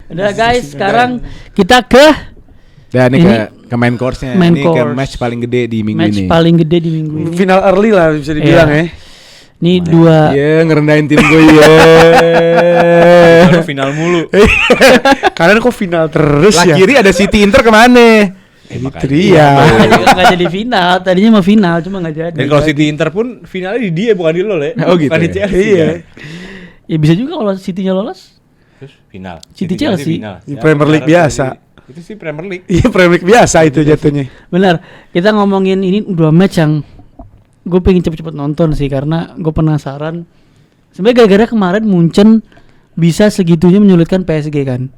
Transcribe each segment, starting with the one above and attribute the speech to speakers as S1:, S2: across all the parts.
S1: Udah guys, sekarang kita ke
S2: Dan ini ke main course-nya. Ini ke match paling gede di minggu ini.
S1: Match paling gede di minggu ini.
S3: Final early lah bisa dibilang ya.
S1: Ini dua.
S2: Iya, ngerendahin tim gue ya.
S4: Baru final mulu.
S3: Kalian kok final terus ya?
S2: Lah kiri ada City Inter kemana?
S3: Itu dia.
S1: Nggak jadi final. Tadinya mau final, cuma nggak jadi.
S4: Dan kalau City Inter pun finalnya di dia bukan di lo, Le.
S2: Oh gitu.
S4: Bukan di
S2: Ya?
S4: Chelsea.
S3: Iya.
S4: Kan?
S1: Ya bisa juga kalau City-nya lolos.
S4: Terus final.
S1: City Chelsea.
S4: Final.
S3: Di Premier League biasa.
S4: Itu sih Premier League.
S3: Iya Premier League biasa itu jatuhnya.
S1: Benar. Kita ngomongin ini dua match yang gue pengen cepet-cepet nonton sih karena gue penasaran. Sebenarnya gara-gara kemarin Munchen bisa segitunya menyulitkan PSG kan.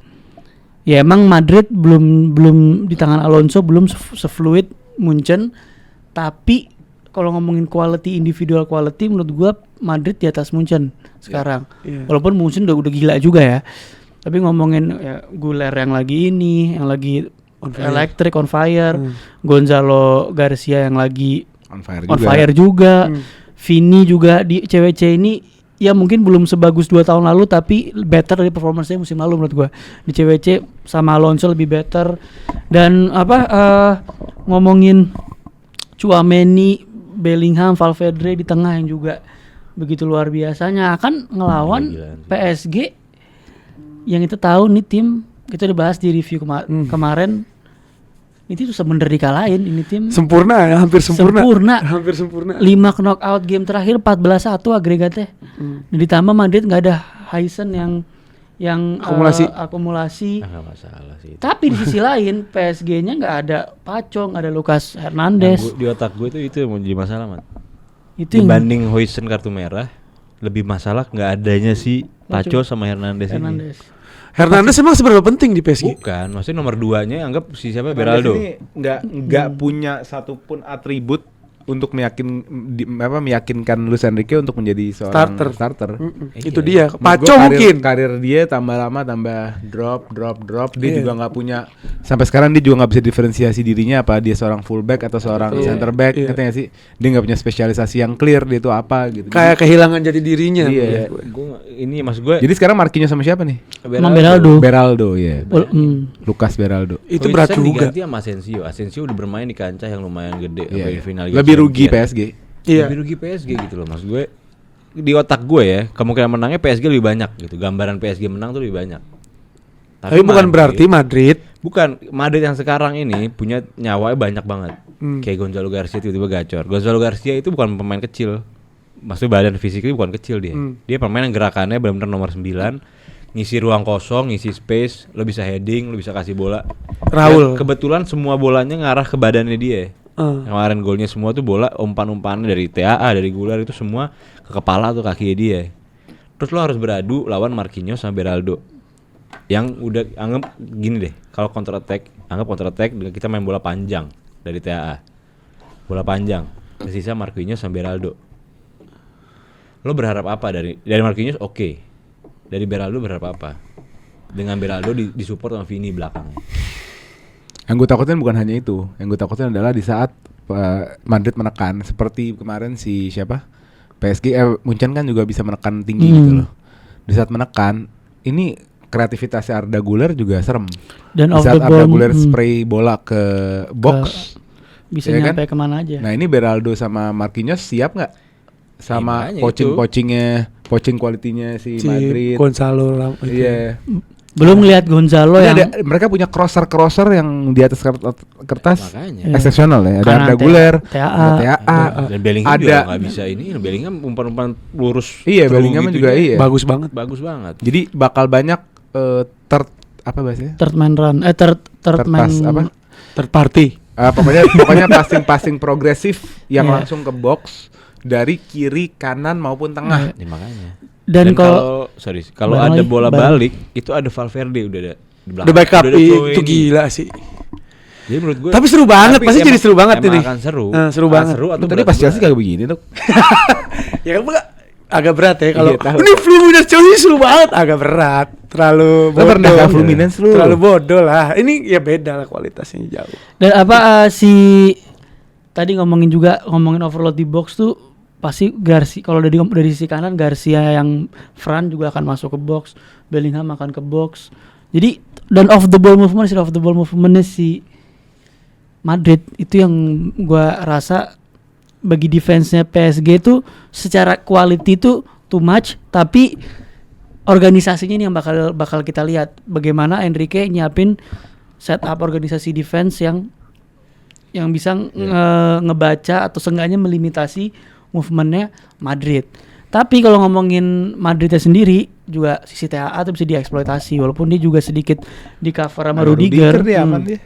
S1: Ya emang Madrid belum di tangan Alonso belum sefluid Munchen, tapi kalau ngomongin individual quality menurut gua Madrid di atas Munchen sekarang.
S3: Yeah.
S1: Walaupun Munchen udah gila juga ya. Tapi ngomongin ya Güler yang lagi electric on fire, Gonzalo Garcia yang lagi
S2: On
S1: on fire juga. Vini juga di CWC ini ya mungkin belum sebagus 2 tahun lalu tapi better dari performance-nya musim lalu menurut gua. Di CWC sama Alonso lebih better. Dan ngomongin Tchouaméni, Bellingham, Valverde di tengah yang juga begitu luar biasanya akan ngelawan PSG yang kita tahu nih tim kita udah bahas di review kemarin itu susah bener dikalahin ini tim
S3: Sempurna ya, hampir sempurna.
S1: Hampir sempurna. 5 knockout game terakhir 14-1 agregatnya. Dan ditambah Madrid enggak ada Heisen yang akumulasi.
S4: Enggak masalah sih.
S1: Tapi di sisi lain PSG-nya enggak ada Paco, enggak ada Lucas Hernandez.
S4: Di otak gue itu yang menjadi masalah, Mat.
S1: Itu
S4: dibanding Heisen kartu merah, lebih masalah enggak adanya si Paco sama Hernandez ini.
S3: Hernandez emang seberapa penting di PSG?
S4: Bukan, maksudnya nomor 2-nya anggap si siapa Beraldo.
S2: Ini enggak punya satupun atribut untuk meyakinkan Luis Enrique untuk menjadi seorang starter.
S3: Itu dia.
S2: Paco
S3: mungkin
S2: karir dia tambah lama tambah drop. Dia juga nggak punya sampai sekarang dia juga nggak bisa diferensiasi dirinya apa dia seorang fullback atau seorang center back. Katanya sih dia nggak punya spesialisasi yang clear dia itu apa gitu.
S3: Kayak kehilangan jati dirinya.
S2: Iya.
S4: Ini maksud gue.
S2: Jadi sekarang Marquinhos sama siapa nih?
S1: Beraldo
S2: ya. Lucas Beraldo.
S3: Itu berat juga.
S4: Diganti sama Asensio udah bermain di kancah yang lumayan gede
S2: di
S4: final.
S2: Lebih rugi PSG.
S3: Iya.
S4: Lebih rugi PSG gitu loh maksud gue. Di otak gue ya, kemungkinan menangnya PSG lebih banyak gitu. Gambaran PSG menang tuh lebih banyak.
S3: Tapi bukan berarti Madrid.
S4: Bukan, Madrid yang sekarang ini punya nyawa banyak banget. Kayak Gonzalo Garcia tiba-tiba gacor. Gonzalo Garcia itu bukan pemain kecil. Maksudnya badan fisiknya bukan kecil dia. Dia pemain yang gerakannya benar-benar nomor 9. Ngisi ruang kosong, ngisi space, lo bisa heading, lo bisa kasih bola.
S3: Raul.
S4: Kebetulan semua bolanya ngarah ke badannya dia. Kemarin golnya semua tuh bola umpan-umpannya dari TAA, dari Güler itu semua ke kepala tuh kaki dia. Terus lo harus beradu lawan Marquinhos sama Beraldo. Yang udah anggap gini deh, kalau counter attack dengan kita main bola panjang dari TAA. Bola panjang. Sisa Marquinhos sama Beraldo. Lo berharap apa dari Marquinhos? Oke. Dari Beraldo berharap apa? Dengan Beraldo disupport sama Vini belakangnya.
S2: Yang gue takutin bukan hanya itu. Yang gue takutin adalah di saat Madrid menekan seperti kemarin si siapa? PSG Munchen kan juga bisa menekan tinggi gitu loh. Di saat menekan ini kreativitasnya Arda Güler juga serem.
S1: Dan
S2: di saat Arda Güler spray bola ke box
S1: bisa
S2: ya
S1: nyampe
S2: kan?
S1: kemana aja.
S2: Nah, ini Beraldo sama Marquinhos siap enggak? Sama poaching kualitinya si Madrid.
S3: Gonzalo.
S2: Iya.
S1: Belum lihat Gonzalo yang
S2: mereka punya crosser yang di atas kertas eksepsional ya. Ada Arda
S1: Kanate,
S2: Güler,
S1: TAA.
S4: Dan Bellingham juga nggak bisa ini. Bellingham umpan-umpan lurus.
S2: Iya, Bellingham
S4: gitu
S2: juga iya.
S3: Bagus banget.
S2: Jadi bakal banyak apa bahasanya?
S1: Third man run. Third party.
S2: Pokoknya passing progresif yang langsung ke box dari kiri, kanan maupun tengah.
S4: Ya, makanya.
S1: Dan
S4: kalau ada bola balik itu ada Valverde udah ada di belakang.
S3: Udah backup itu gila sih.
S4: Jadi menurut gue.
S3: Tapi seru banget, pasti jadi seru banget ini.
S4: Akan seru.
S3: Seru banget.
S4: Seru atau
S2: tadi pas Chelsea kagak begini tuh.
S3: Ya agak berat ya kalau
S2: tahu.
S3: Ini Fluminense Chelsea seru banget, agak berat. Terlalu bodoh.
S2: Fluminense lu.
S3: Terlalu bodoh lah. Ini ya beda lah kualitasnya jauh.
S1: Dan tadi ngomongin overload di box tuh pasti Garcia, kalau dari sisi kanan Garcia yang front juga akan masuk ke box, Bellingham akan ke box, Jadi dan off the ball movement si Madrid itu yang gua rasa bagi defense-nya PSG tuh secara quality tuh too much, tapi organisasinya ini yang bakal kita lihat bagaimana Enrique nyiapin setup organisasi defense yang bisa ngebaca atau seenggaknya melimitasi movementnya Madrid. Tapi kalau ngomongin Madridnya sendiri juga sisi TAA tuh bisa dieksploitasi walaupun dia juga sedikit di cover sama Rudiger.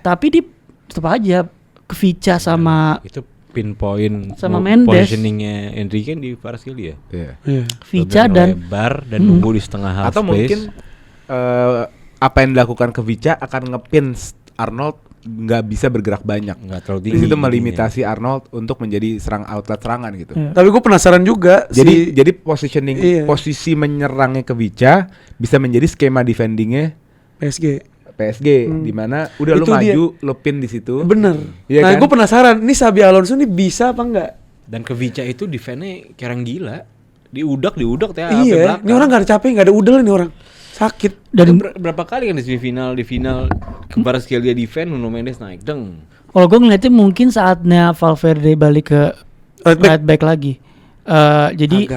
S1: Tapi dia tetap aja Kvicha sama
S4: itu pinpoint
S1: sama Mendes.
S4: Positioningnya Enrique kan di Kvaratskhelia ya.
S1: Kvicha dan
S4: lebar dan nunggu di setengah half
S2: atau
S4: space.
S2: mungkin apa yang dilakukan Kvicha akan ngepin Arnold nggak bisa bergerak banyak,
S4: nggak terlalu
S2: di
S4: tinggi.
S2: situ melimitasi Arnold untuk menjadi outlet serangan gitu.
S3: Tapi gue penasaran juga
S2: Jadi positioning posisi menyerangnya Kvicha bisa menjadi skema defendingnya PSG di mana udah lu
S3: Itu
S2: maju, lu pin di situ.
S3: bener.
S2: Iya
S3: Nah
S2: kan?
S3: gue penasaran, nih Xabi Alonso nih bisa apa enggak?
S4: Dan Kvicha itu defense-nya kayak orang gila. Diudak teh
S3: Iya, ini orang gak ada capek, gak ada udel ini orang. Sakit.
S1: dan
S4: berapa kali kan di semifinal, di final Kvaratskhelia defense, Nuno Mendes naik deng.
S1: kalau gue ngeliatnya mungkin saatnya Valverde balik ke right back lagi. Jadi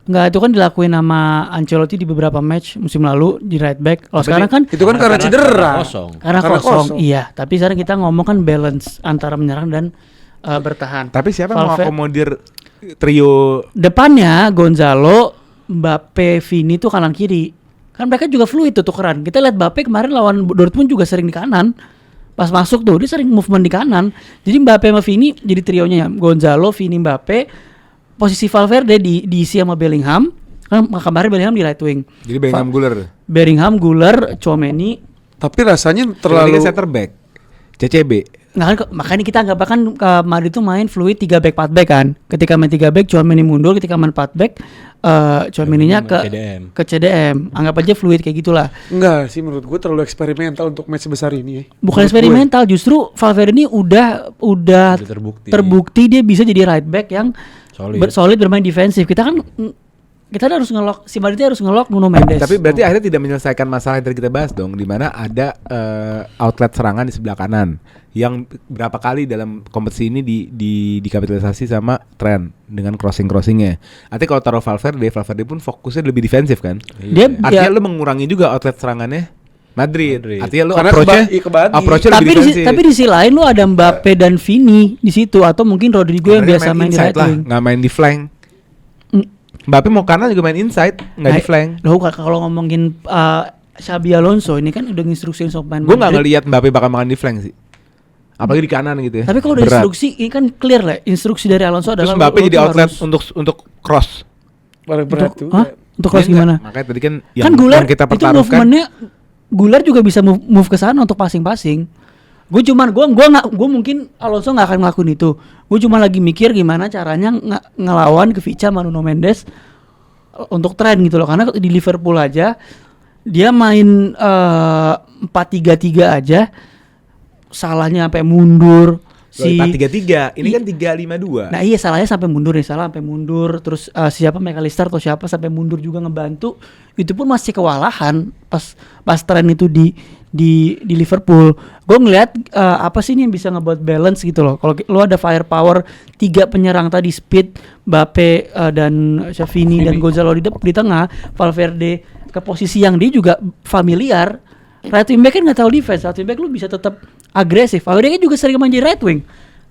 S1: nggak itu kan dilakuin sama Ancelotti di beberapa match musim lalu di right back. Kalau sekarang kan
S3: Itu kan karena cedera.
S1: karena kosong. Iya, tapi sekarang kita ngomong kan balance antara menyerang dan bertahan.
S2: Tapi siapa yang mau akomodir trio
S1: Depannya Gonzalo, Mbappe, Vini tuh kanan kiri. Kan mereka juga fluid tuh tukeran. Kita lihat Mbappe kemarin lawan Dortmund juga sering di kanan. Pas masuk tuh dia sering movement di kanan. Jadi Mbappe sama Vini jadi trionya ya. Gonzalo, Vini, Mbappe. Posisi Valverde diisi sama Bellingham. Kan kemarin Bellingham di right wing.
S2: jadi Bellingham
S1: Guller, Tchouaméni.
S3: Tapi rasanya
S2: terlalu
S3: terlalu
S2: center back CCB.
S1: Nah kan makanya kita nggak bahkan Madrid tuh main fluid 3 back 4 back kan. Ketika main 3 back Tchouaméni mundur, ketika main 4 back Tchouaméni-nya ke CDM. Anggap aja fluid kayak gitulah.
S3: enggak sih menurut gue terlalu eksperimental untuk match sebesar ini ya.
S1: Bukan
S3: Menurut
S1: eksperimental, justru Valverde ini udah terbukti dia bisa jadi right back yang solid bermain defensif. Kita harus ngelok, si Madrid harus ngelok Nuno Mendes.
S2: Tapi berarti akhirnya tidak menyelesaikan masalah yang tadi kita bahas dong, di mana ada outlet serangan di sebelah kanan yang berapa kali dalam kompetisi ini dikapitalisasi sama Trent dengan crossingnya. Artinya kalau taruh Valverde pun fokusnya lebih defensif kan. Artinya lu mengurangi juga outlet serangannya Madrid. Artinya lu approach-nya lebih defensif.
S1: Tapi di sisi lain lu ada Mbappe dan Vini di situ, atau mungkin Rodrigo yang biasa main di right wing.
S2: Nggak main di flank. Mbappe mau kanan juga main inside, nggak di flank.
S1: Loh kalau ngomongin Xabi Alonso ini kan udah instruksiin sama pemain Madrid.
S2: Gue nggak ngelihat Mbappe bakal makan di flank sih. Apalagi di kanan gitu ya.
S1: Tapi kalau udah instruksi ini kan clear lah. Instruksi dari Alonso adalah
S2: terus Mbappe jadi outlet untuk cross.
S1: Untuk cross gimana?
S2: Makanya tadi kan
S1: Guler
S2: yang kita
S1: itu
S2: pertaruhkan.
S1: movementnya Guler juga bisa move ke sana untuk passing. Gue mungkin Alonso nggak akan ngelakuin itu. Gue cuma lagi mikir gimana caranya ngelawan Kvicha sama Nuno Mendes untuk tren gitu loh. Karena di Liverpool aja dia main 4-3-3 aja, salahnya sampai mundur.
S2: 4-3-3, ini kan 3-5-2.
S1: Nah iya, salahnya sampai mundur nih, sampai mundur. Terus siapa McAllister atau siapa sampai mundur juga ngebantu. Itu pun masih kewalahan pas tren itu di Liverpool. Gue ngeliat apa sih ini yang bisa ngebuat balance gitu loh. Kalau lo ada firepower 3 penyerang tadi, Speed, Mbappe dan Vini dan Gonzalo di tengah, Valverde ke posisi yang dia juga familiar. Right wing back kan nggak tahu defense, right wing back lu bisa tetap agresif. Valverde kan juga sering main di right wing.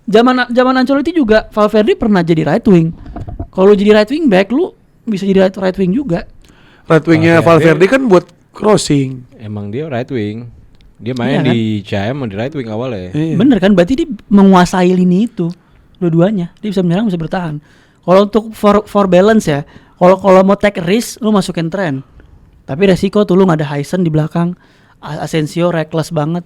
S1: Zaman Ancelotti juga Valverde pernah jadi right wing. Kalau lu jadi right wing back, lu bisa jadi right wing juga.
S3: Right wingnya Valverde kan buat crossing.
S4: Emang dia right wing. Dia main di CM di right wing awalnya.
S1: Bener kan? Berarti dia menguasai lini itu dua-duanya. Dia bisa menyerang, bisa bertahan. Kalau untuk for balance ya, kalau mau take risk, lu masukin Trent. Tapi resiko tuh lu nggak ada Heisen di belakang. Asensio reckless banget.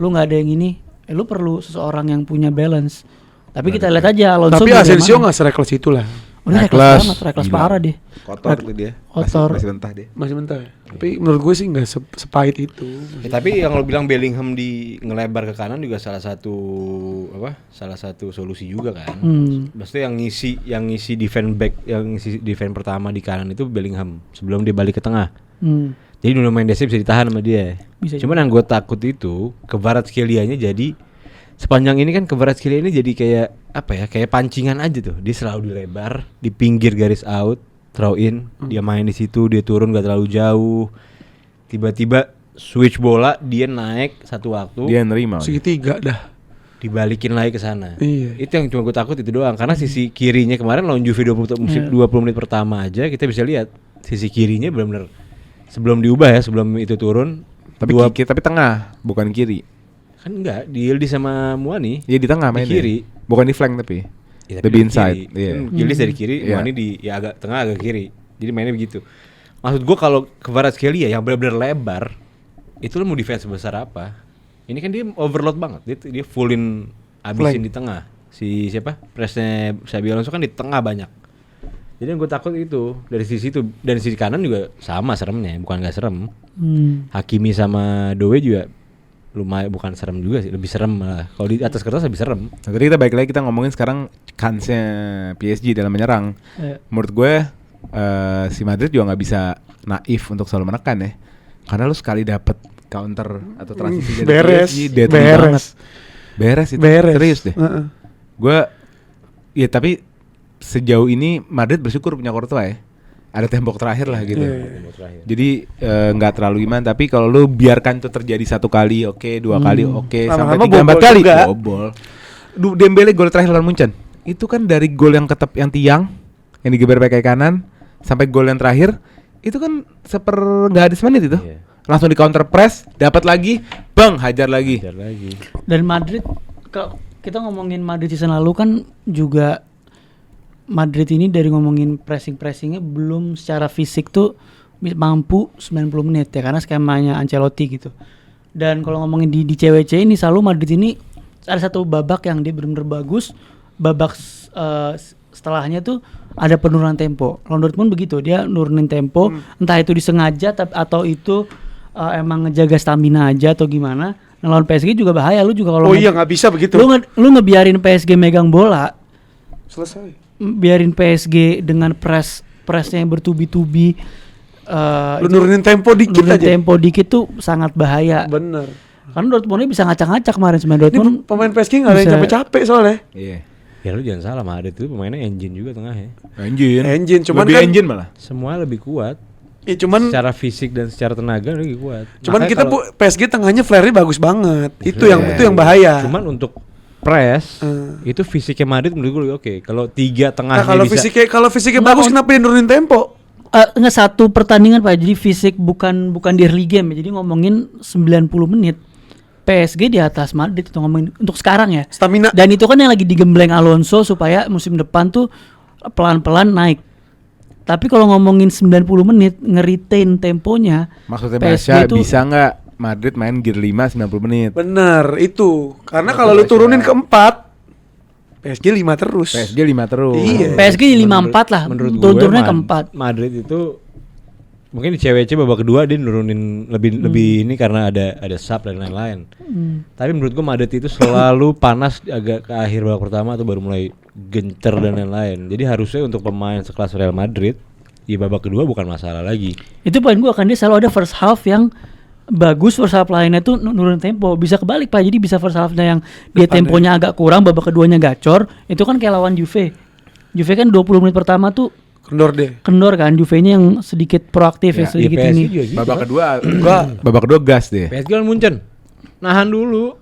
S1: Lu nggak ada yang ini. Lu perlu seseorang yang punya balance. Tapi kita lihat aja Alonso.
S3: Tapi Asensio nggak se-reckless itulah.
S1: Udah reckless parah deh.
S2: Kotor tuh dia.
S1: Kotor.
S2: Masih mentah dia.
S3: Masih mentah. Tapi menurut gue sih nggak sepahit itu.
S4: Tapi yang lo bilang Bellingham ngelebar ke kanan juga salah satu solusi juga kan. Maksudnya yang ngisi defense back, yang ngisi defense pertama di kanan itu Bellingham sebelum dia balik ke tengah. Jadi Nuno Mendes bisa ditahan sama dia.
S1: Bisa
S4: Cuman yang gue takut itu Kvaratskhelia-nya jadi sepanjang ini kan Kvaratskhelia ini jadi kayak apa ya? Kayak pancingan aja tuh. Dia selalu dilebar di pinggir garis out, throw in, dia main di situ, dia turun gak terlalu jauh. Tiba-tiba switch bola, dia naik satu waktu,
S2: Dia nerima.
S3: Segitiga dah.
S4: dibalikin lagi ke sana.
S3: Iya.
S4: Itu yang cuma gue takut itu doang. Karena sisi kirinya kemarin lawan Juve 20 menit pertama aja kita bisa lihat sisi kirinya benar-benar sebelum diubah ya, sebelum itu turun.
S2: Tapi tengah, bukan kiri.
S4: Kan enggak, di Yildiz sama Muani.
S2: Iya di tengah mainnya.
S4: kiri.
S2: Bukan di flank tapi.
S4: Ya, tapi
S2: Lebih
S4: dari
S2: inside.
S4: kiri.
S2: Iya.
S4: Kan Yildiz dari kiri,
S2: Iya.
S4: Muani di ya agak tengah agak kiri. Jadi mainnya begitu. Maksud gue kalau Kvaratskhelia yang benar-benar lebar, itu lo mau defense sebesar apa? Ini kan dia overload banget. Dia fullin abisin
S3: Flank.
S4: di tengah. Si siapa? Presnya Xabi Alonso kan di tengah banyak. Jadi yang gue takut itu dari sisi itu, dari sisi kanan juga sama seremnya, bukan nggak serem. Hakimi sama Doe juga lumayan, bukan serem juga sih, lebih serem malah. Kalau di atas kertas lebih serem.
S2: Nah, tadi kita balik lagi kita ngomongin sekarang kansnya PSG dalam menyerang. Menurut gue si Madrid juga nggak bisa naif untuk selalu menekan ya. Karena lu sekali dapet counter atau transisi dari
S3: Beres.
S2: PSG, deadly banget. Beres itu. Serius deh. Gue ya tapi sejauh ini Madrid bersyukur punya Courtois ya. Ada tembok terakhir lah gitu. Jadi nggak terlalu gimana. Tapi kalau lu biarkan itu terjadi satu kali, oke, dua kali, oke, sampai
S3: Lama-lama
S2: 3-4
S3: bobol
S2: kali
S3: juga.
S2: bobol. Dembele gol terakhir lawan Munchen itu kan dari gol yang yang tiang yang digeber pakai kanan sampai gol yang terakhir itu kan nggak ada semenit itu.
S4: Iya.
S2: Langsung di counter press, dapat lagi, bang, hajar lagi.
S4: Hajar lagi.
S1: Dan Madrid, kalau kita ngomongin Madrid season lalu kan juga Madrid ini dari ngomongin pressingnya belum secara fisik tuh mampu 90 menit ya, karena skemanya Ancelotti gitu. Dan kalau ngomongin di CWC ini selalu Madrid ini ada satu babak yang dia benar-benar bagus, babak setelahnya tuh ada penurunan tempo. Lawan Dortmund begitu, dia nurunin tempo, entah itu disengaja atau itu emang ngejaga stamina aja atau gimana. Nah, lawan PSG juga bahaya, lu juga kalau
S3: nggak bisa begitu.
S1: lu ngebiarin PSG megang bola,
S3: Selesai.
S1: biarin PSG dengan pressnya yang bertubi-tubi,
S3: Lu nurunin tempo dikit aja.
S1: tempo dikit tuh sangat bahaya.
S3: Bener.
S1: Karena Dortmundnya bisa ngacak-ngacak kemarin sama
S3: Ini
S1: Dortmund.
S3: pemain PSG nggak ada yang
S1: bisa-
S3: capek-capek soalnya.
S2: Iya.
S4: Ya lu jangan salah, Madrid itu pemainnya engine juga tengah ya.
S2: Engine.
S3: Cuman
S2: Lebih
S3: kan
S2: engine malah.
S4: Semua lebih kuat.
S3: ya cuman
S4: Secara fisik dan secara tenaga lebih kuat.
S3: cuman
S4: Makanya
S3: kita
S4: kalau-
S3: PSG tengahnya flare-nya bagus banget. Itu
S2: Iya.
S3: yang bahaya.
S4: Cuman untuk press itu fisiknya Madrid menurut gue oke. Kalau tiga
S3: Nah,
S4: tengahnya
S3: kalau fisiknya
S1: Nggak,
S3: bagus kenapa dia nurunin tempo?
S1: Nggak satu pertandingan Pak, jadi fisik bukan di early game ya. Jadi ngomongin 90 menit PSG di atas Madrid itu ngomongin untuk sekarang ya.
S3: Stamina.
S1: Dan itu kan yang lagi digembleng Alonso supaya musim depan tuh pelan-pelan naik. Tapi kalau ngomongin 90 menit nge-retain temponya,
S2: Maksudnya
S1: PSG
S2: Basya
S1: itu-
S2: bisa nggak Madrid main gear 5 90 menit?
S3: Bener itu. Karena kalau lu turunin ke 4 PSG 5 terus.
S2: PSG 5 terus.
S3: Iya.
S1: PSG di 5-4 lah,
S4: menurut gue
S1: turunnya ke 4.
S4: Madrid itu mungkin di CWC babak kedua dia nurunin lebih ini karena ada sub dan lain-lain. Tapi menurut gue Madrid itu selalu panas agak ke akhir babak pertama atau baru mulai gencer dan lain-lain. Jadi harusnya untuk pemain sekelas Real Madrid di babak kedua bukan masalah lagi.
S1: Itu poin gue, kan dia selalu ada first half yang bagus, first half lainnya tuh nurun tempo. Bisa kebalik Pak, jadi bisa first halfnya yang dia temponya agak kurang, babak keduanya gacor. Itu kan kayak lawan Juve. Juve kan 20 menit pertama tuh kendor kan, Juve-nya yang sedikit proaktif ya, sedikit
S4: PSG
S1: ini.
S4: juga gitu.
S2: Babak kedua gas deh.
S4: PSG lawan Munchen. Nahan dulu.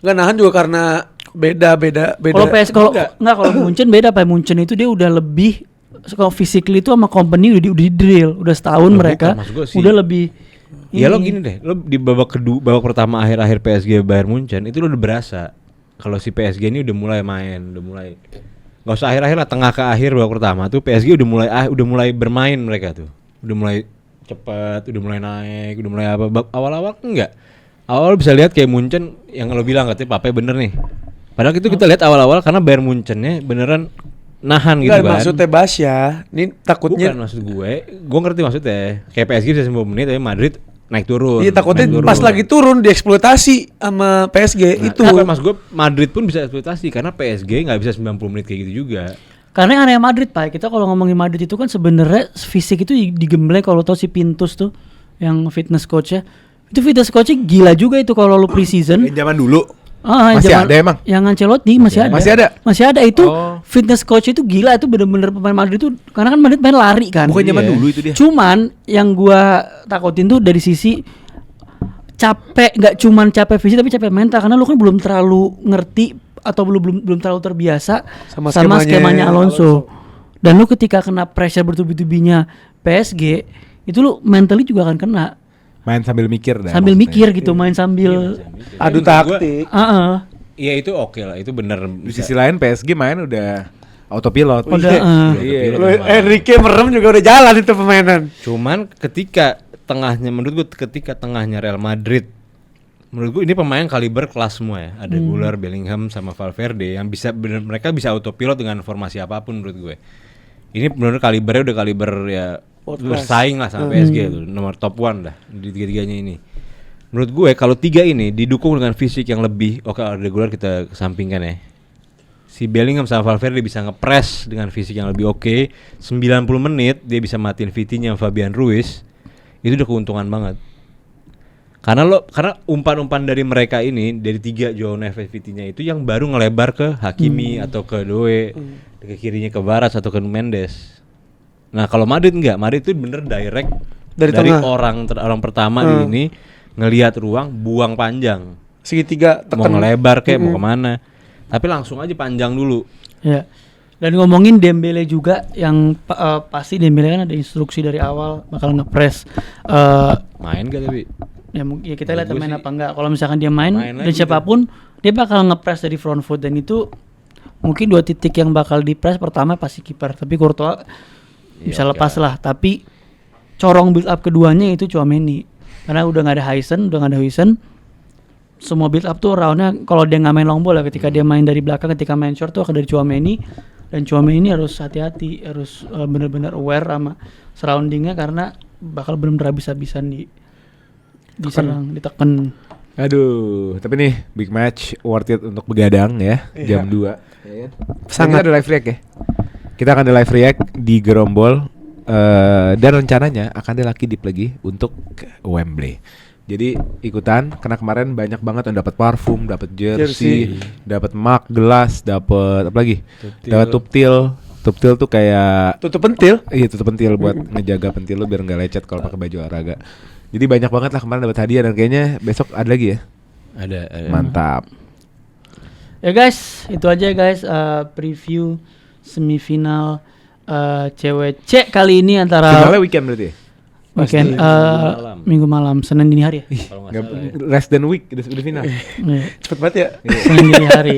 S3: Nggak nahan juga karena beda.
S1: Kalau PS kalau Munchen beda Pak. Munchen itu dia udah lebih kalau physically itu sama company udah di drill, udah setahun
S4: Loh,
S1: mereka
S4: bukan, maksud gua sih.
S1: udah lebih.
S4: Ya lo gini deh, lo di babak kedua, babak pertama akhir PSG Bayern Munchen itu lo udah berasa kalau si PSG ini udah mulai main, udah mulai nggak usah akhir-akhir lah, tengah ke akhir babak pertama tuh PSG udah mulai bermain mereka tuh, udah mulai cepat, udah mulai naik, udah mulai apa. Awal-awal enggak, awal bisa lihat kayak Munchen yang lo bilang katanya Pape bener nih, padahal itu kita lihat awal-awal karena Bayern Munchennya beneran nahan gitu
S3: Nggak,
S4: kan.
S3: maksudnya Basya, ini takutnya
S4: Bukan maksud gue ngerti maksudnya. Kayak PSG bisa 90 menit tapi Madrid naik turun.
S3: iya takutnya
S4: naik turun.
S3: pas lagi turun dieksploitasi sama PSG
S4: Nah,
S3: itu.
S4: bukan, maksud gue Madrid pun bisa eksploitasi karena PSG nggak bisa 90 menit kayak gitu juga.
S1: Karena yang aneh Madrid Pak, kita kalau ngomongin Madrid itu kan sebenarnya fisik itu digembleng. Kalau tau si Pintus tuh yang fitness coachnya. Itu fitness coachnya gila juga itu kalau lu pre-season.
S2: Zaman dulu.
S1: Masih
S2: ada emang?
S1: Yang Ancelotti masih ada. Masih ada itu fitness coach itu gila, itu bener-bener pemain Madrid itu, karena kan Madrid main lari kan.
S2: Bukan zaman dulu itu dia.
S1: Cuman yang gua takutin tuh dari sisi capek, nggak cuman capek fisik tapi capek mental, karena lu kan belum terlalu ngerti atau belum terlalu terbiasa sama skemanya Alonso. Dan lu ketika kena pressure bertubi-tubinya PSG, itu lu mentally juga akan kena.
S2: Main sambil mikir dah.
S1: Sambil mikir gitu, main sambil
S3: adu taktik.
S4: Iya itu oke lah, itu bener.
S2: Di sisi lain PSG main udah autopilot.
S3: Enrique merem juga udah jalan itu permainan.
S4: Cuman ketika menurut gue ketika tengahnya Real Madrid, menurut gue ini pemain kaliber kelas semua ya. Ada Güler, Bellingham sama Valverde yang mereka bisa autopilot dengan formasi apapun menurut gue. Ini benar kalibernya udah kaliber ya bersaing lah sama PSG tuh, nomor top 1 dah di tiga-tiganya ini. Menurut gue kalau tiga ini didukung dengan fisik yang lebih ada Güler kita kesampingkan ya. Si Bellingham sama Valverde bisa ngepres dengan fisik yang lebih oke. 90 menit dia bisa matiin Vitinha sama Fabian Ruiz. Itu udah keuntungan banget. Karena umpan-umpan dari mereka ini, dari 3 Joao Neves, Vitinha itu yang baru ngelebar ke Hakimi atau ke Doe, ke kirinya ke Varas atau ke Mendes. Nah kalau Madrid enggak, Madrid itu bener direct dari orang pertama di ini ngelihat ruang, buang panjang.
S3: Segitiga tekan.
S4: Mau ngelebar kayak mau kemana, tapi langsung aja panjang dulu.
S1: Ya. Dan ngomongin Dembele juga, yang pasti Dembele kan ada instruksi dari awal bakal ngepres.
S4: Main gak tapi?
S1: Ya kita lihat main apa enggak. Kalau misalkan dia main dan siapapun dia bakal ngepres dari front foot, dan itu mungkin 2 titik yang bakal dipres. Pertama pasti kiper, tapi Courtois bisa lepas lah. Tapi corong build up keduanya itu Tchouaméni, karena udah nggak ada Huijsen. Semua build up tuh roundnya kalau dia nggak main long ball ya, ketika dia main dari belakang, ketika main short tuh akan dari Tchouaméni. Dan Tchouaméni harus hati-hati, harus benar-benar aware sama surroundingnya, karena bakal benar-benar habis-habisan diserang, ditekan.
S2: Aduh, tapi nih big match worth it untuk begadang ya, jam 2. Ya. Sangat ada live react ya. Kita akan ada live react di Gerombol, dan rencananya akan ada Lucky Dip lagi untuk Wembley. Jadi ikutan, karena kemarin banyak banget yang dapat parfum, dapat jersey, dapat mug, gelas, dapat apa lagi? Dapat tuptil. Tuptil tuh kayak
S3: tutup pentil.
S2: Iya, tutup pentil buat ngejaga pentil lu biar enggak lecet kalau pakai baju olahraga. Jadi banyak banget lah kemarin dapat hadiah, dan kayaknya besok ada lagi ya. Ada. Mantap.
S1: Ya guys, itu aja guys preview semifinal CWC kali ini antara
S2: finalnya weekend berarti ya?
S1: Weekend Minggu malam, Senin dini hari ya?
S2: Less than week udah final.
S3: Cepet banget ya.
S1: Senin dini hari.